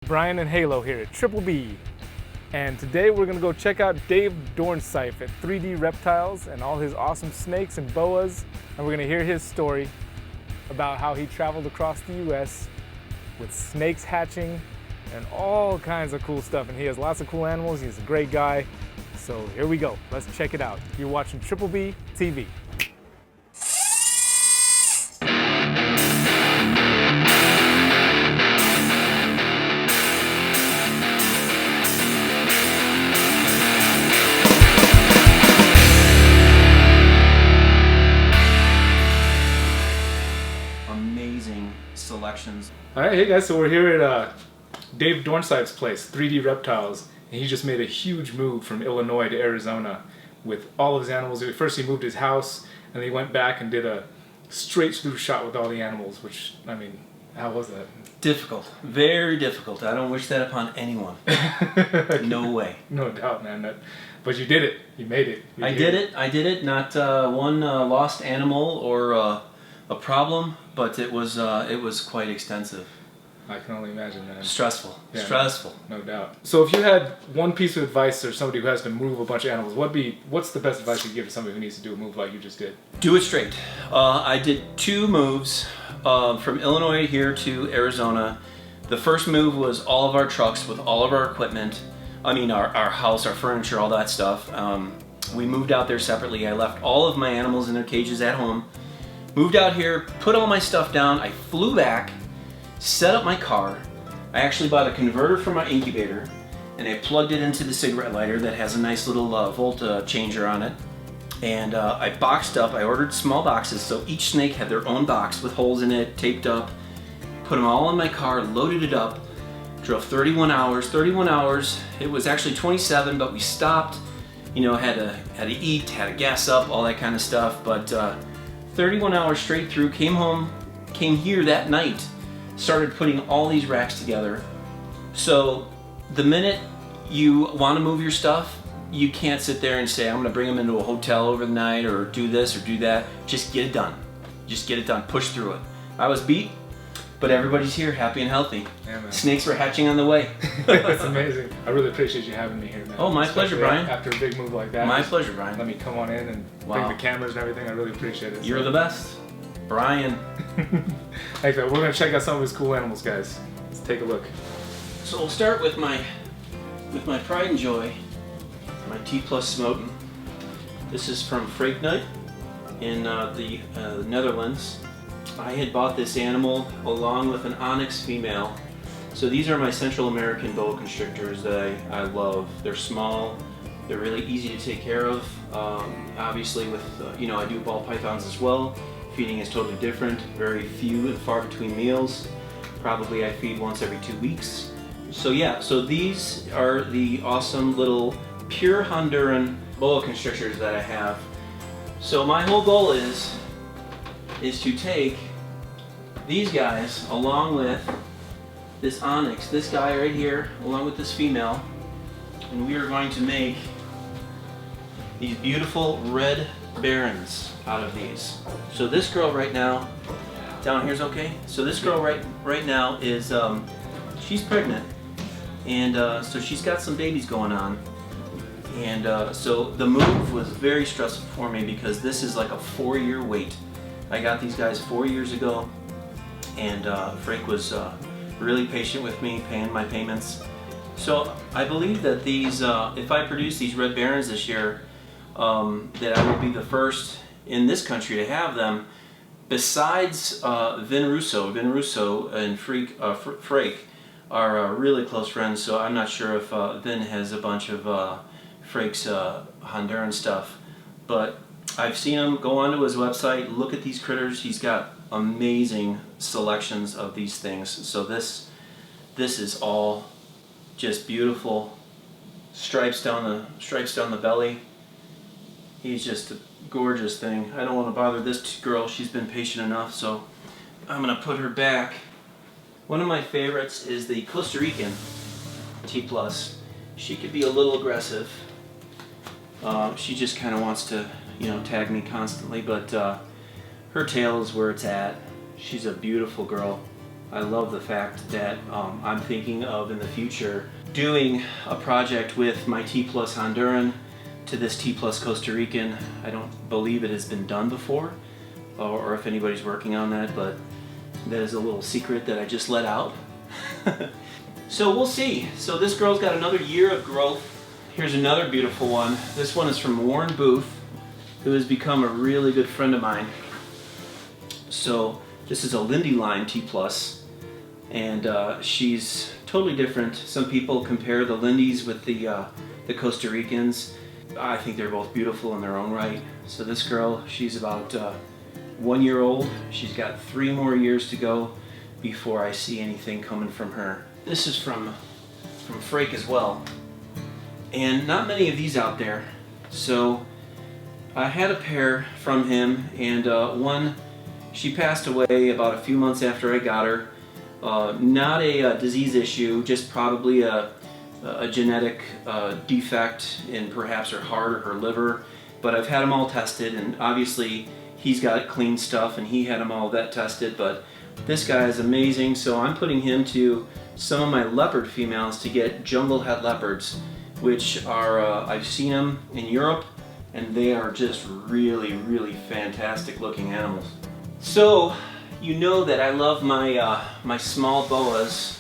Brian and Halo here at Triple B. And today we're gonna go check out Dave Dornseif at 3D Reptiles and all his awesome snakes and boas. And we're gonna hear his story about how he traveled across the US with snakes hatching and all kinds of cool stuff. And he has lots of cool animals. He's a great guy. So here we go. Let's check it out. You're watching Triple B TV. Amazing selections. All right, hey guys, so we're here at Dave Dornseif's place, 3D Reptiles. And he just made a huge move from Illinois to Arizona with all of his animals. First he moved his house, and then he went back and did a straight through shot with all the animals, which, I mean, how was that? Difficult. Very difficult. I don't wish that upon anyone. No way. No doubt, man. But you did it. You made it. I did it. Not one lost animal or a problem, but it was quite extensive. I can only imagine, man. Stressful. Yeah, Stressful. No doubt. So if you had one piece of advice for somebody who has to move a bunch of animals, what's the best advice you'd give to somebody who needs to do a move like you just did? Do it straight. I did 2 moves from Illinois here to Arizona. The first move was all of our trucks with all of our equipment. I mean, our house, our furniture, all that stuff. We moved out there separately. I left all of my animals in their cages at home. Moved out here, put all my stuff down. I flew back, set up my car. I actually bought a converter for my incubator, and I plugged it into the cigarette lighter that has a nice little volt changer on it. And I boxed up. I ordered small boxes, so each snake had their own box with holes in it, taped up. Put them all in my car, loaded it up, drove 31 hours. 31 hours, it was actually 27, but we stopped. You know, had to eat, had to gas up, all that kind of stuff. But 31 hours straight through, came home, came here that night, started putting all these racks together. So the minute you want to move your stuff, you can't sit there and say, I'm going to bring them into a hotel over the night or do this or do that. Just get it done. Just get it done. Push through it. I was beat, but everybody's here, happy and healthy. Yeah, man. Snakes were hatching on the way. That's amazing. I really appreciate you having me here, man. Oh, my pleasure, Brian. After a big move like that. My pleasure, Brian. Let me come on in and bring the cameras and everything. I really appreciate it. You're the best. Brian. Thanks, man. We're going to check out some of his cool animals, guys. Let's take a look. So we'll start with my pride and joy, my T+ Smoten. This is from Freaknight in the Netherlands. I had bought this animal along with an onyx female. So these are my Central American Boa Constrictors that I love. They're small, they're really easy to take care of. Obviously with, I do ball pythons as well. Feeding is totally different, very few and far between meals. Probably I feed once every 2 weeks. So yeah, so these are the awesome little pure Honduran Boa Constrictors that I have. So my whole goal is to take these guys along with this onyx, this guy right here, along with this female, and we are going to make these beautiful red barons out of these. So this girl right now, down here's okay? So this girl right now is, she's pregnant, and so she's got some babies going on. And so the move was very stressful for me because this is like a 4-year wait. I got these guys 4 years ago, and Frank was really patient with me, paying my payments. So I believe that these, if I produce these red barons this year, that I will be the first in this country to have them, besides Vin Russo and Frank are really close friends, so I'm not sure if Vin has a bunch of Frank's Honduran stuff, but I've seen him. Go onto his website, look at these critters. He's got amazing selections of these things. So this is all just beautiful stripes down the belly. He's just a gorgeous thing. I don't want to bother this girl. She's been patient enough, so I'm gonna put her back. One of my favorites is the Costa Rican T+. She could be a little aggressive. She just kind of wants to, tag me constantly, but her tail is where it's at. She's a beautiful girl. I love the fact that I'm thinking of in the future doing a project with my T plus Honduran to this T plus Costa Rican. I don't believe it has been done before, or if anybody's working on that, but that is a little secret that I just let out. So we'll see. So this girl's got another year of growth. Here's another beautiful one. This one is from Warren Booth, who has become a really good friend of mine. So this is a Lindy line T plus, and she's totally different. Some people compare the Lindys with the Costa Ricans. I think they're both beautiful in their own right. So this girl, she's about 1 year old. She's got 3 more years to go before I see anything coming from her. This is from Frake as well, and not many of these out there. So I had a pair from him, and one, she passed away about a few months after I got her. Not a disease issue, just probably a genetic defect in perhaps her heart or her liver. But I've had them all tested, and obviously he's got clean stuff, and he had them all vet tested. But this guy is amazing, so I'm putting him to some of my leopard females to get jungle het leopards, which are, I've seen them in Europe, and they are just really, really fantastic looking animals. So, you know that I love my my small boas.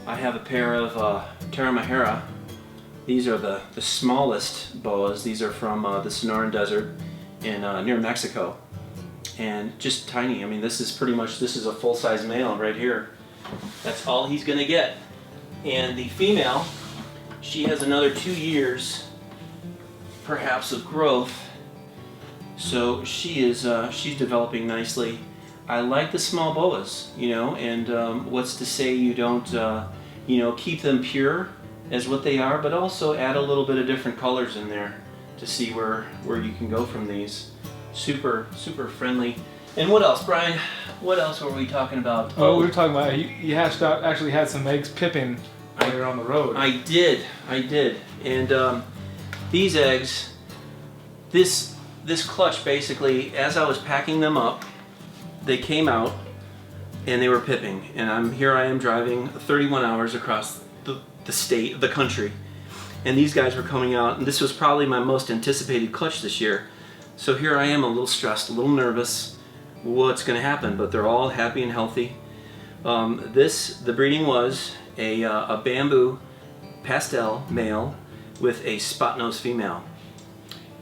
I have a pair of Taramahera. These are the smallest boas. These are from the Sonoran Desert in near Mexico, and just tiny. I mean, this is pretty much, this is a full-size male right here. That's all he's gonna get. And the female, she has another 2 years, perhaps, of growth. So she is she's developing nicely. I like the small boas, you know, and what's to say you don't, you know, keep them pure as what they are, but also add a little bit of different colors in there to see where you can go from these. Super, super friendly. And what else, Brian? What else were we talking about? Oh, we were talking about you hatched out, actually had some eggs pipping while you were on the road. I did. And these eggs, this clutch basically, as I was packing them up, they came out and they were pipping. And here I am driving 31 hours across the state, the country. And these guys were coming out, and this was probably my most anticipated clutch this year. So here I am, a little stressed, a little nervous. What's going to happen? But they're all happy and healthy. The breeding was a bamboo pastel male with a spot nose female.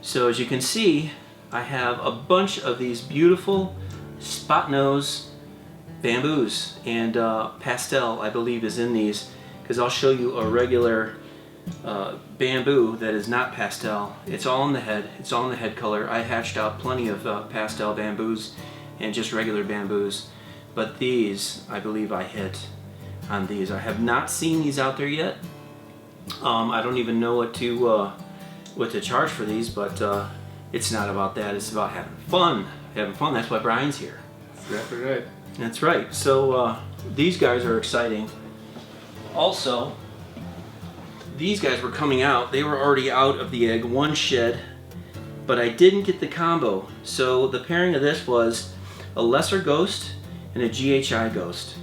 So as you can see, I have a bunch of these beautiful spot nose bamboos, and pastel, I believe, is in these, because I'll show you a regular bamboo that is not pastel. It's all in the head. It's all in the head color. I hatched out plenty of pastel bamboos and just regular bamboos, but these, I believe I hit on these. I have not seen these out there yet. I don't even know what to charge for these, but it's not about that. It's about having fun. That's why Brian's here. Exactly right. That's right. So these guys are exciting. Also, these guys were coming out. They were already out of the egg, one shed, but I didn't get the combo. So the pairing of this was a lesser ghost and a GHI ghost.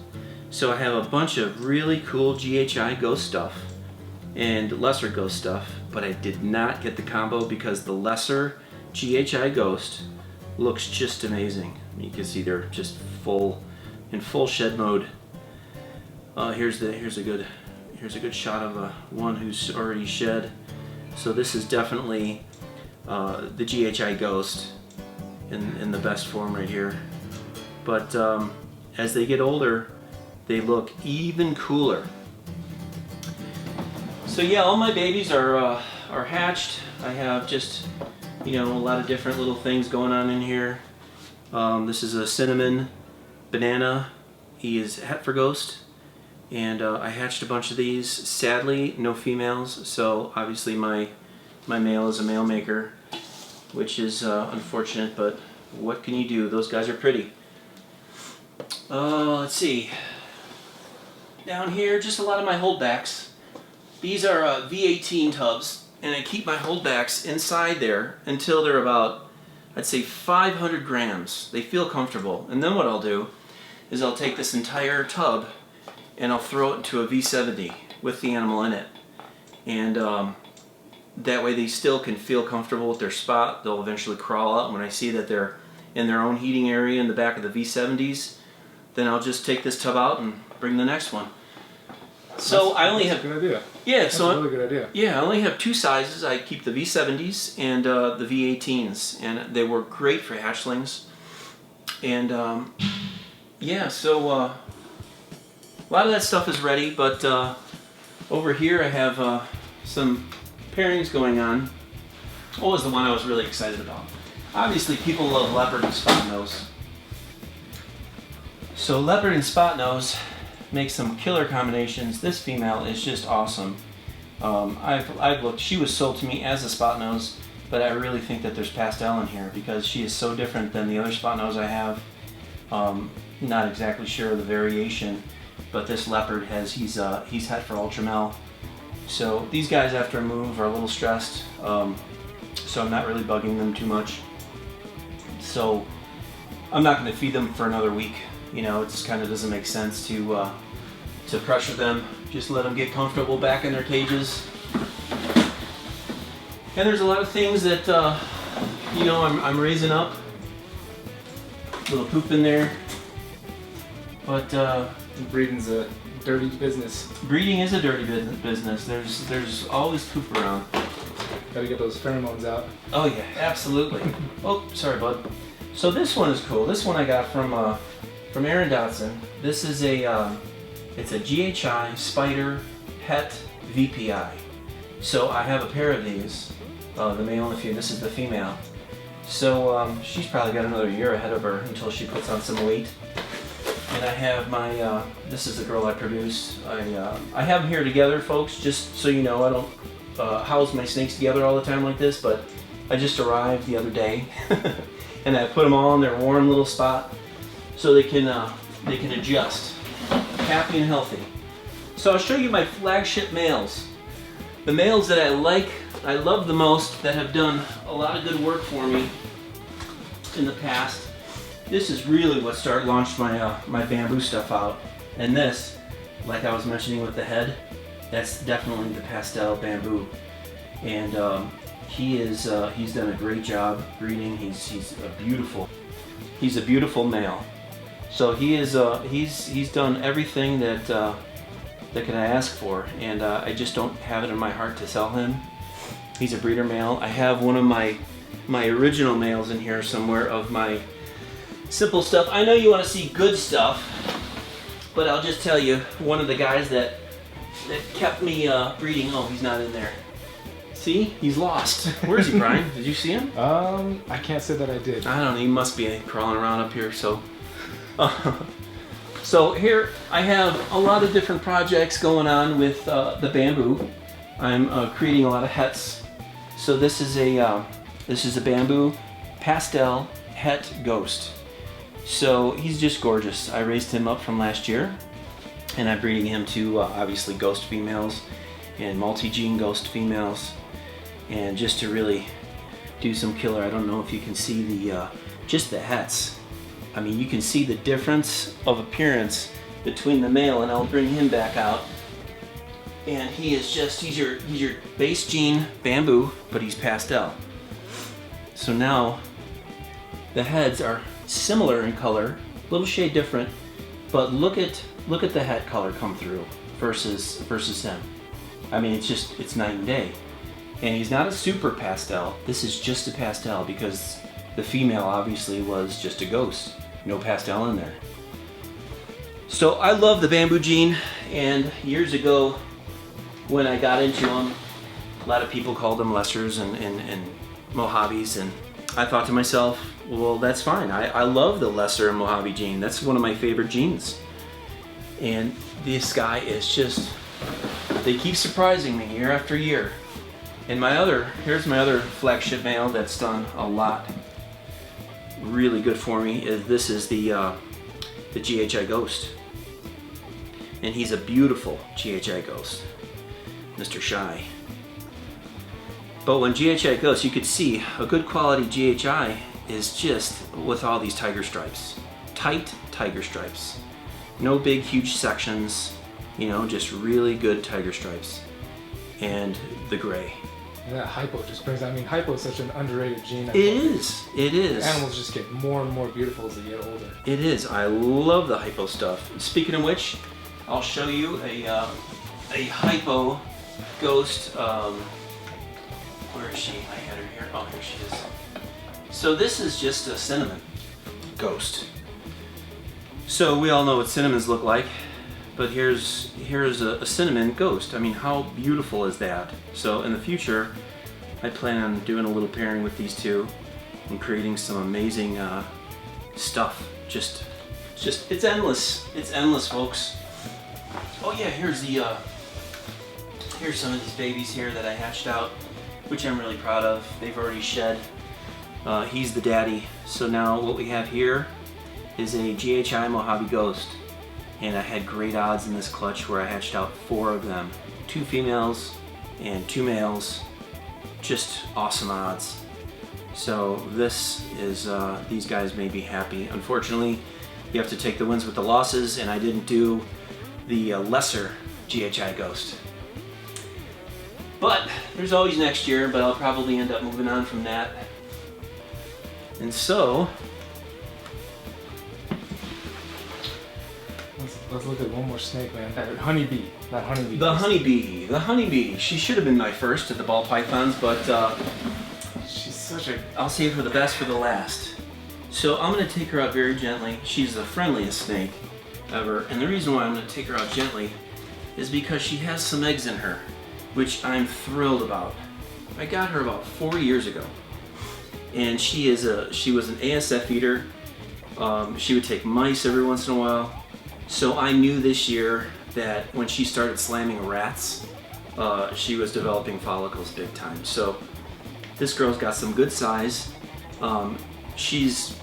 So I have a bunch of really cool GHI ghost stuff and lesser ghost stuff, but I did not get the combo because the lesser GHI ghost looks just amazing. You can see they're just in full shed mode. Here's a good shot of one who's already shed. So this is definitely the GHI ghost in the best form right here. But as they get older, they look even cooler. So yeah, all my babies are hatched. I have just, you know, a lot of different little things going on in here. This is a cinnamon banana. He is het for ghost. And I hatched a bunch of these. Sadly, no females, so obviously my male is a male maker, which is unfortunate, but what can you do? Those guys are pretty. Let's see. Down here, just a lot of my holdbacks. These are V18 tubs, and I keep my holdbacks inside there until they're about, I'd say, 500 grams. They feel comfortable. And then what I'll do is I'll take this entire tub and I'll throw it into a V70 with the animal in it. And that way they still can feel comfortable with their spot. They'll eventually crawl out. When I see that they're in their own heating area in the back of the V70s, then I'll just take this tub out and bring the next one. So I only have... That's a good idea. Yeah, That's so a really good idea. yeah, I only have two sizes. I keep the V70s and the V18s, and they work great for hatchlings. And yeah, so a lot of that stuff is ready, but over here I have some pairings going on. What was the one I was really excited about? Obviously, people love leopard and spot nose. So leopard and spot nose make some killer combinations. This female is just awesome. I've looked. She was sold to me as a spot nose, but I really think that there's Pastel in here because she is so different than the other spot nose I have. Not exactly sure of the variation, but this leopard he's het for ultramel. So these guys after a move are a little stressed, so I'm not really bugging them too much. So I'm not going to feed them for another week. You know, it just kind of doesn't make sense to pressure them. Just let them get comfortable back in their cages. And there's a lot of things that you know I'm raising up. A little poop in there, but Breeding's a dirty business. breeding is a dirty business. There's always poop around. Gotta get those pheromones out. Oh yeah, absolutely. Oh, sorry, bud. So this one is cool. This one I got from Aaron Dotson. This is it's a GHI Spider Het VPI. So I have a pair of these, the male and the female. This is the female. So she's probably got another year ahead of her until she puts on some weight. And I have my, this is the girl I produced. I have them here together, folks, just so you know. I don't house my snakes together all the time like this, but I just arrived the other day. And I put them all in their warm little spot so they can adjust, happy and healthy. So I'll show you my flagship males. The males that I love the most, that have done a lot of good work for me in the past. This is really what launched my bamboo stuff out. And this, like I was mentioning with the head, that's definitely the Pastel bamboo. And he's done a great job breeding. He's a beautiful male. So he's done everything that can I ask for, and I just don't have it in my heart to sell him. He's a breeder male. I have one of my original males in here somewhere of my simple stuff. I know you want to see good stuff, but I'll just tell you, one of the guys that kept me breeding. Oh, he's not in there. See, he's lost. Where is he, Brian? Did you see him? I can't say that I did. I don't know. He must be crawling around up here. So, so here I have a lot of different projects going on with the bamboo. I'm creating a lot of hets. So this is a bamboo Pastel het ghost. So he's just gorgeous. I raised him up from last year, and I'm breeding him to obviously ghost females and multi-gene ghost females, and just to really do some killer. I don't know if you can see the just the hets. I mean, you can see the difference of appearance between the male, and I'll bring him back out. And he's your base gene bamboo, but he's Pastel. So now the heads are similar in color, a little shade different, but look at the head color come through versus him. I mean, it's night and day. And he's not a super Pastel. This is just a Pastel because the female obviously was just a ghost. No Pastel in there. So I love the bamboo gene, and years ago when I got into them, a lot of people called them lessers and Mojaves, and I thought to myself, well, that's fine. I love the lesser and Mojave gene. That's one of my favorite genes. And this guy is just, they keep surprising me year after year. And here's my other flagship male that's done a lot really good for me. This is the GHI Ghost. And he's a beautiful GHI Ghost, Mr. Shy. But when GHI Ghost, you could see a good quality GHI is just with all these tiger stripes. tight tiger stripes. No big, huge sections, you know, just really good tiger stripes. And the gray. And that hypo just brings, I mean, hypo is such an underrated gene. It is. Animals just get more and more beautiful as they get older. It is. I love the hypo stuff. Speaking of which, I'll show you a hypo ghost. Where is she? I had her here. Oh, here she is. So this is just a cinnamon ghost. So we all know what cinnamons look like, but here's a cinnamon ghost. I mean, how beautiful is that? So in the future, I plan on doing a little pairing with these two and creating some amazing stuff. Just it's endless. It's endless, folks. Oh yeah, here's some of these babies here that I hatched out, which I'm really proud of. They've already shed. He's the daddy. So now what we have here is a GHI Mojave Ghost. And I had great odds in this clutch where I hatched out 4 of them. 2 females and 2 males. Just awesome odds. So this is, these guys made me happy. Unfortunately, you have to take the wins with the losses, and I didn't do the lesser GHI Ghost. But there's always next year, but I'll probably end up moving on from that. And so, let's look at one more snake, man. That honeybee. The honeybee. She should have been my first at the ball pythons, but she's such a... I'll save her the best for the last. So I'm going to take her out very gently. She's the friendliest snake ever. And the reason why I'm going to take her out gently is because she has some eggs in her, which I'm thrilled about. I got her about 4 years ago. And she was an ASF eater. She would take mice every once in a while. So I knew this year that when she started slamming rats, she was developing follicles big time. So this girl's got some good size. She's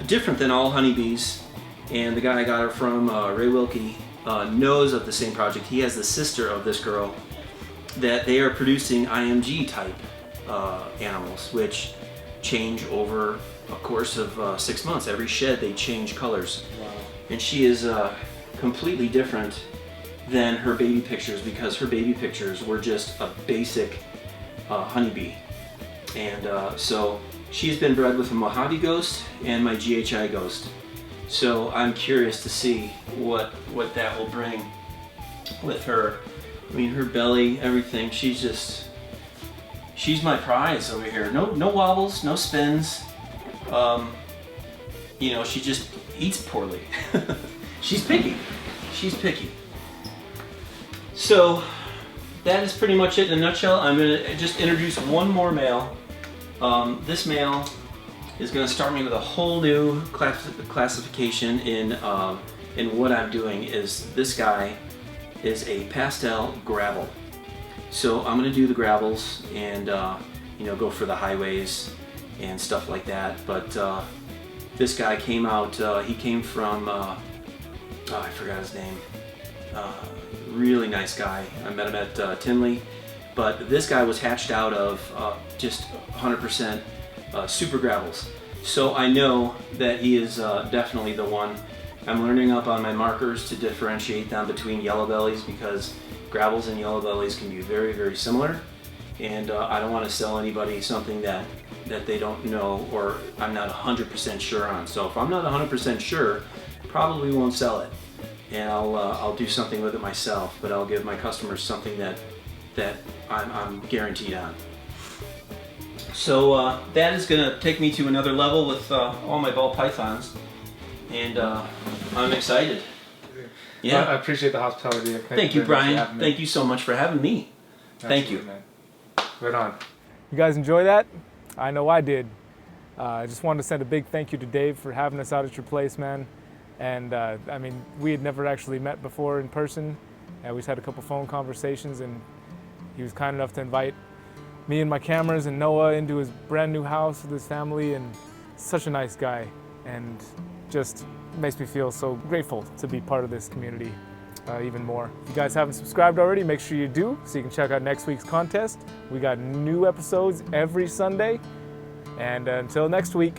different than all honeybees, and the guy I got her from, Ray Wilkie, knows of the same project. He has the sister of this girl that they are producing IMG type animals, which change over a course of 6 months. Every shed they change colors. Wow. And she is completely different than her baby pictures, because her baby pictures were just a basic honeybee. And so she's been bred with a Mojave Ghost and my GHI Ghost. So I'm curious to see what that will bring with her. I mean, her belly, everything, she's my prize over here. No wobbles, no spins. You know, she just eats poorly. She's picky. So that is pretty much it in a nutshell. I'm going to just introduce one more male. This male is going to start me with a whole new classification in what I'm doing. Is this guy is a pastel gravel. So I'm going to do the gravels and you know, go for the highways and stuff like that. But this guy came out. He came from I forgot his name. Really nice guy. I met him at Tinley. But this guy was hatched out of just 100% super gravels. So I know that he is definitely the one. I'm learning up on my markers to differentiate them between yellow bellies, because gravels and yellow bellies can be very, very similar. And I don't want to sell anybody something that they don't know, or I'm not 100% sure on. So if I'm not 100% sure, probably won't sell it. And I'll do something with it myself, but I'll give my customers something that I'm guaranteed on. So that is going to take me to another level with all my ball pythons, and I'm excited. Yeah, I appreciate the hospitality. Thank you, Brian. Thank you so much for having me. Thank you. Man. Right on. You guys enjoy that? I know I did. I just wanted to send a big thank you to Dave for having us out at your place, man. And I mean, we had never actually met before in person, and we just had a couple phone conversations, and he was kind enough to invite me and my cameras and Noah into his brand new house with his family, and such a nice guy, and just makes me feel so grateful to be part of this community even more. If you guys haven't subscribed already, make sure you do so you can check out next week's contest. We got new episodes every Sunday, and until next week,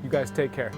you guys take care.